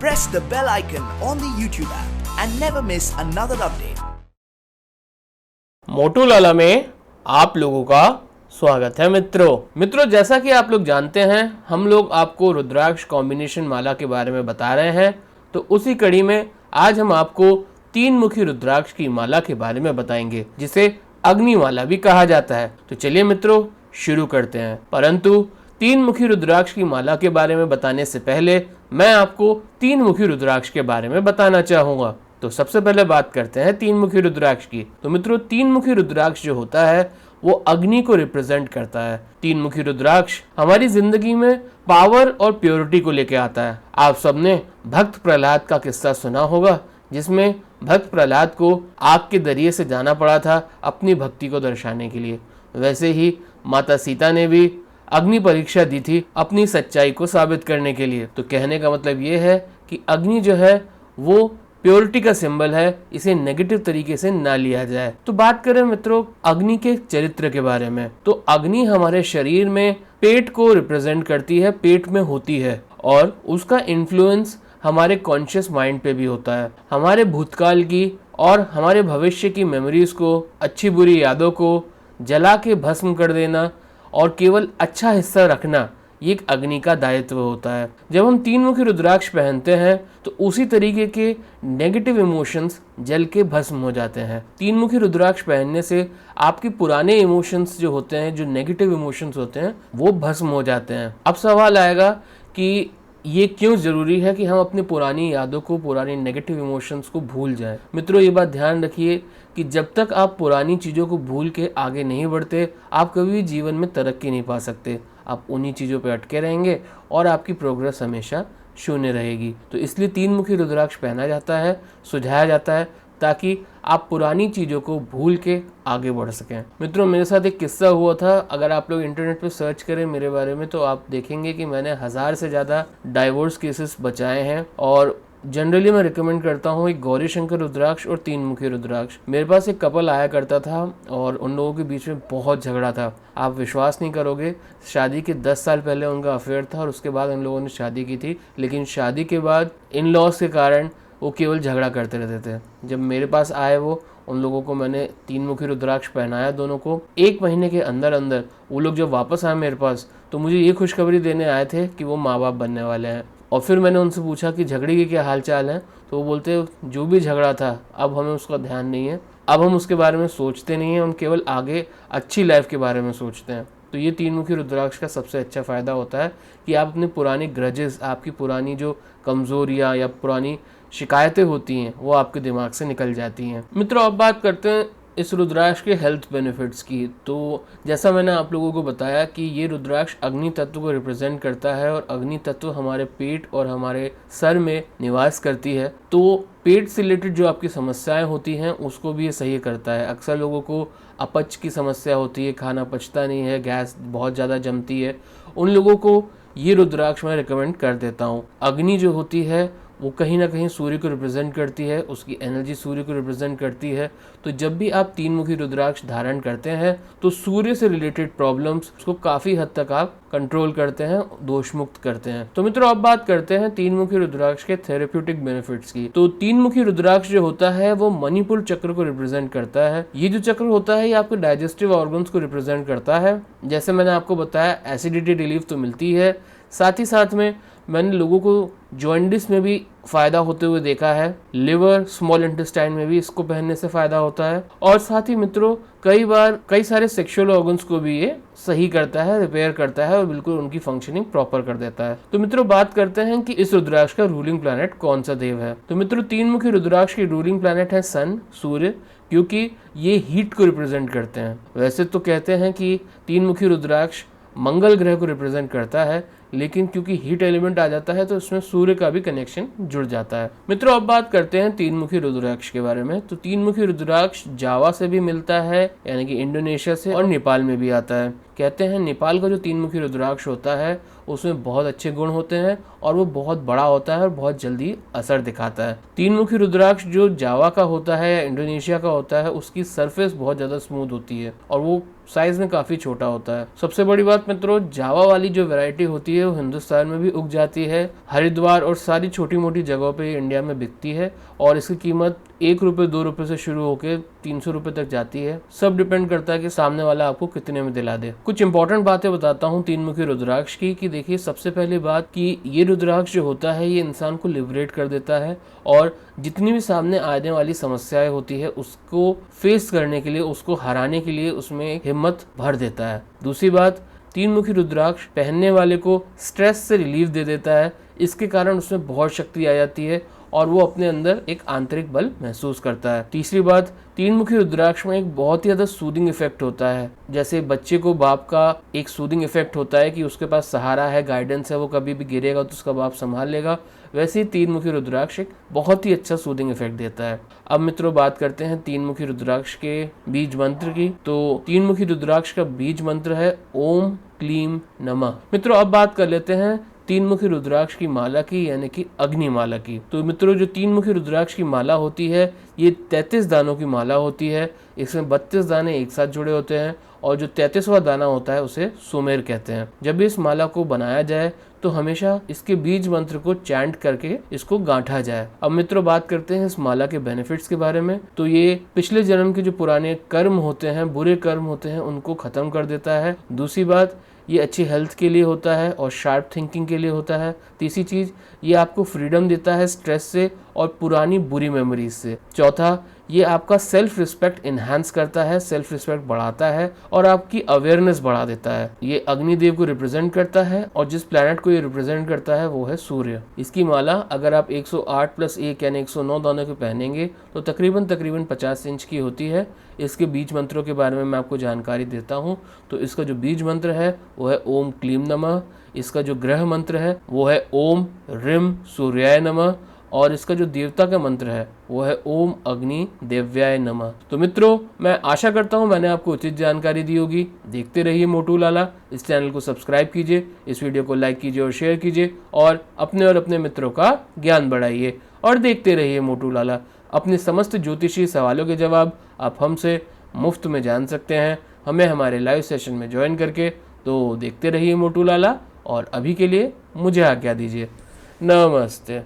press the bell icon on the YouTube app and never miss another update. मोटू लाला में आप लोगों का स्वागत है मित्रों जैसा कि आप लोग जानते हैं हम लोग आपको रुद्राक्ष कॉम्बिनेशन माला के बारे में बता रहे हैं। तो उसी कड़ी में आज हम आपको तीन मुखी रुद्राक्ष की माला के बारे में बताएंगे जिसे अग्नि माला भी कहा जाता है। तो चलिए मित्रों शुरू करते हैं। परंतु तीन मुखी रुद्राक्ष की माला के बारे में बताने से पहले मैं आपको तीन मुखी रुद्राक्ष के बारे में बताना चाहूंगा। तो सबसे पहले बात करते हैं तीन मुखी रुद्राक्ष की। तो मित्रों तीन मुखी रुद्राक्ष जो होता है वो अग्नि को रिप्रेजेंट करता है। तीन मुखी रुद्राक्ष हमारी जिंदगी में पावर और प्योरिटी को लेके आता है। आप सबने भक्त प्रहलाद का किस्सा सुना होगा जिसमें भक्त प्रहलाद को आग के दरिये से जाना पड़ा था अपनी भक्ति को दर्शाने के लिए। वैसे ही माता सीता ने भी अग्नि परीक्षा दी थी अपनी सच्चाई को साबित करने के लिए। तो कहने का मतलब ये है कि अग्नि जो है वो प्योरिटी का सिंबल है, इसे नेगेटिव तरीके से ना लिया जाए। तो बात करें मित्रों अग्नि के चरित्र के बारे में, तो अग्नि हमारे शरीर में पेट को रिप्रेजेंट करती है, पेट में होती है और उसका इन्फ्लुएंस हमारे कॉन्शियस माइंड पे भी होता है। हमारे भूतकाल की और हमारे भविष्य की मेमोरीज को, अच्छी बुरी यादों को जला के भस्म कर देना और केवल अच्छा हिस्सा रखना, ये एक अग्नि का दायित्व होता है। जब हम तीन मुखी रुद्राक्ष पहनते हैं तो उसी तरीके के नेगेटिव इमोशंस जल के भस्म हो जाते हैं। तीन मुखी रुद्राक्ष पहनने से आपके पुराने इमोशंस जो होते हैं, जो नेगेटिव इमोशंस होते हैं, वो भस्म हो जाते हैं। अब सवाल आएगा कि ये क्यों जरूरी है कि हम अपनी पुरानी यादों को, पुरानी नेगेटिव इमोशंस को भूल जाएं। मित्रों ये बात ध्यान रखिए कि जब तक आप पुरानी चीज़ों को भूल के आगे नहीं बढ़ते आप कभी भी जीवन में तरक्की नहीं पा सकते। आप उन्हीं चीज़ों पे अटके रहेंगे और आपकी प्रोग्रेस हमेशा शून्य रहेगी। तो इसलिए तीन मुखी रुद्राक्ष पहना जाता है, सुझाया जाता है ताकि आप पुरानी चीज़ों को भूल के आगे बढ़ सकें। मित्रों मेरे साथ एक किस्सा हुआ था। अगर आप लोग इंटरनेट पे सर्च करें मेरे बारे में तो आप देखेंगे कि मैंने 1000 से ज़्यादा डाइवोर्स केसेस बचाए हैं और जनरली मैं रिकमेंड करता हूँ एक गौरी शंकर रुद्राक्ष और तीन मुखी रुद्राक्ष। मेरे पास एक कपल आया करता था और उन लोगों के बीच में बहुत झगड़ा था। आप विश्वास नहीं करोगे, शादी के 10 साल पहले उनका अफेयर था और उसके बाद उन लोगों ने शादी की थी, लेकिन शादी के बाद इन लॉज के कारण वो केवल झगड़ा करते रहते थे। जब मेरे पास आए वो, उन लोगों को मैंने तीन मुखी रुद्राक्ष पहनाया दोनों को। 1 महीने के अंदर अंदर वो लोग जब वापस आए मेरे पास तो मुझे ये खुशखबरी देने आए थे कि वो माँ बाप बनने वाले हैं। और फिर मैंने उनसे पूछा कि झगड़े के क्या हाल चाल हैं, तो वो बोलते जो भी झगड़ा था अब हमें उसका ध्यान नहीं है, अब हम उसके बारे में सोचते नहीं हैं, हम केवल आगे अच्छी लाइफ के बारे में सोचते हैं। तो ये तीन मुखी रुद्राक्ष का सबसे अच्छा फ़ायदा होता है कि आप अपने पुराने ग्रजेस, आपकी पुरानी जो कमज़ोरियाँ या पुरानी शिकायतें होती हैं वो आपके दिमाग से निकल जाती हैं। मित्रों अब बात करते हैं इस रुद्राक्ष के हेल्थ बेनिफिट्स की। तो जैसा मैंने आप लोगों को बताया कि ये रुद्राक्ष अग्नि तत्व को रिप्रेजेंट करता है और अग्नि तत्व हमारे पेट और हमारे सर में निवास करती है। तो पेट से रिलेटेड जो आपकी समस्याएं होती हैं उसको भी ये सही करता है। अक्सर लोगों को अपच की समस्या होती है, खाना पचता नहीं है, गैस बहुत ज़्यादा जमती है, उन लोगों को ये रुद्राक्ष मैं रिकमेंड कर देता हूँ। अग्नि जो होती है वो कहीं ना कहीं सूर्य को रिप्रेजेंट करती है, उसकी एनर्जी सूर्य को रिप्रेजेंट करती है। तो जब भी आप तीन मुखी रुद्राक्ष धारण करते हैं तो सूर्य से रिलेटेड प्रॉब्लम्स को काफ़ी हद तक आप कंट्रोल करते हैं, दोष मुक्त करते हैं। तो मित्रों अब बात करते हैं तीन मुखी रुद्राक्ष के थेरेप्यूटिक बेनिफिट्स की। तो तीन मुखी रुद्राक्ष जो होता है वो मणिपुर चक्र को रिप्रेजेंट करता है। ये जो चक्र होता है ये आपके डाइजेस्टिव ऑर्गन्स को रिप्रेजेंट करता है। जैसे मैंने आपको बताया एसिडिटी रिलीफ तो मिलती है, साथ ही साथ में मैंने लोगों को जॉइंटिस में भी फ़ायदा होते हुए देखा है, लिवर, स्मॉल इंटेस्टाइन में भी इसको पहनने से फ़ायदा होता है और साथ ही मित्रों कई सारे सेक्सुअल ऑर्गन्स को भी ये सही करता है, रिपेयर करता है और बिल्कुल उनकी फंक्शनिंग प्रॉपर कर देता है। तो मित्रों बात करते हैं कि इस रुद्राक्ष का रूलिंग प्लैनेट कौन सा देव है। तो मित्रों तीन मुखी रुद्राक्ष की रूलिंग प्लैनेट है सन, सूर्य, क्योंकि ये हीट को रिप्रेजेंट करते हैं। वैसे तो कहते हैं कि तीन मुखी रुद्राक्ष मंगल ग्रह को रिप्रेजेंट करता है, लेकिन क्योंकि हीट एलिमेंट आ जाता है तो इसमें सूर्य का भी कनेक्शन जुड़ जाता है। मित्रों अब बात करते हैं तीन मुखी रुद्राक्ष के बारे में। तो तीन मुखी रुद्राक्ष जावा से भी मिलता है, यानी कि इंडोनेशिया से, और नेपाल में भी आता है। कहते हैं नेपाल का जो तीन मुखी रुद्राक्ष होता है उसमें बहुत अच्छे गुण होते हैं और वो बहुत बड़ा होता है और बहुत जल्दी असर दिखाता है। तीन मुखी रुद्राक्ष जो जावा का होता है या इंडोनेशिया का होता है उसकी सरफेस बहुत ज़्यादा स्मूथ होती है और वो साइज में काफ़ी छोटा होता है। सबसे बड़ी बात मित्रों, जावा वाली जो वैरायटी होती है वो हिंदुस्तान में भी उग जाती है, हरिद्वार और सारी छोटी मोटी जगहों पे इंडिया में बिकती है और इसकी कीमत 1 रुपये 2 रुपये से शुरू होकर 300 रुपये तक जाती है। सब डिपेंड करता है कि सामने वाला आपको कितने में दिला दे। कुछ इंपॉर्टेंट बातें बताता हूँ तीन मुखी रुद्राक्ष की, कि देखिए सबसे पहली बात कि ये रुद्राक्ष जो होता है ये इंसान को लिबरेट कर देता है और जितनी भी सामने आने वाली समस्याएं होती है उसको फेस करने के लिए, उसको हराने के लिए उसमें हिम्मत भर देता है। दूसरी बात, तीन मुखी रुद्राक्ष पहनने वाले को स्ट्रेस से रिलीफ दे देता है, इसके कारण उसमें बहुत शक्ति आ जाती है और वो अपने अंदर एक आंतरिक बल महसूस करता है। तीसरी बात, तीन मुखी रुद्राक्ष में एक बहुत ही ज़्यादा सूदिंग इफेक्ट होता है। जैसे बच्चे को बाप का एक सूदिंग इफेक्ट होता है कि उसके पास सहारा है, गाइडेंस है, वो कभी भी गिरेगा तो उसका बाप संभाल लेगा, वैसे ही तीन मुखी रुद्राक्ष एक बहुत ही अच्छा सूदिंग इफेक्ट देता है। अब मित्रों बात करते हैं तीन मुखी रुद्राक्ष के बीज मंत्र की। तो तीन मुखी रुद्राक्ष का बीज मंत्र है ओम क्लीम नमः। मित्रों अब बात कर लेते हैं तीन मुखी रुद्राक्ष की माला की, यानी कि अग्नि माला की। तो मित्रों जो तीन मुखी रुद्राक्ष की माला होती है ये 33 दानों की माला होती है। इसमें 32 दाने एक साथ जुड़े होते हैं और जो 33वां दाना होता है उसे सुमेर कहते हैं। जब इस माला को बनाया जाए तो हमेशा इसके बीज मंत्र को चैंट करके इसको गांठा जाए। अब मित्रों बात करते हैं इस माला के बेनिफिट्स के बारे में। तो ये पिछले जन्म के जो पुराने कर्म होते हैं, बुरे कर्म होते हैं, उनको खत्म कर देता है। दूसरी बात, ये अच्छी हेल्थ के लिए होता है और शार्प थिंकिंग के लिए होता है। तीसरी चीज़, ये आपको फ्रीडम देता है स्ट्रेस से और पुरानी बुरी मेमोरीज से। चौथा, ये आपका सेल्फ रिस्पेक्ट इन्हांस करता है, सेल्फ रिस्पेक्ट बढ़ाता है और आपकी अवेयरनेस बढ़ा देता है। ये अग्निदेव को रिप्रेजेंट करता है और जिस प्लैनेट को ये रिप्रेजेंट करता है वो है सूर्य। इसकी माला अगर आप 108 + 1 यानी 109 दानों के पहनेंगे तो तकरीबन 50 इंच की होती है। इसके बीज मंत्रों के बारे में मैं आपको जानकारी देता हूँ। तो इसका जो बीज मंत्र है वो है ओम क्लीम नमः। इसका जो ग्रह मंत्र है वो है ओम ह्रीं सूर्याय नमः और इसका जो देवता का मंत्र है वो है ओम अग्नि देव्याय नमः। तो मित्रों मैं आशा करता हूँ मैंने आपको उचित जानकारी दी होगी। देखते रहिए मोटू लाला। इस चैनल को सब्सक्राइब कीजिए, इस वीडियो को लाइक कीजिए और शेयर कीजिए और अपने मित्रों का ज्ञान बढ़ाइए और देखते रहिए मोटू लाला। अपने समस्त ज्योतिषी सवालों के जवाब आप हमसे मुफ्त में जान सकते हैं, हमें हमारे लाइव सेशन में ज्वाइन करके। तो देखते रहिए मोटू लाला और अभी के लिए मुझे आज्ञा दीजिए। नमस्ते।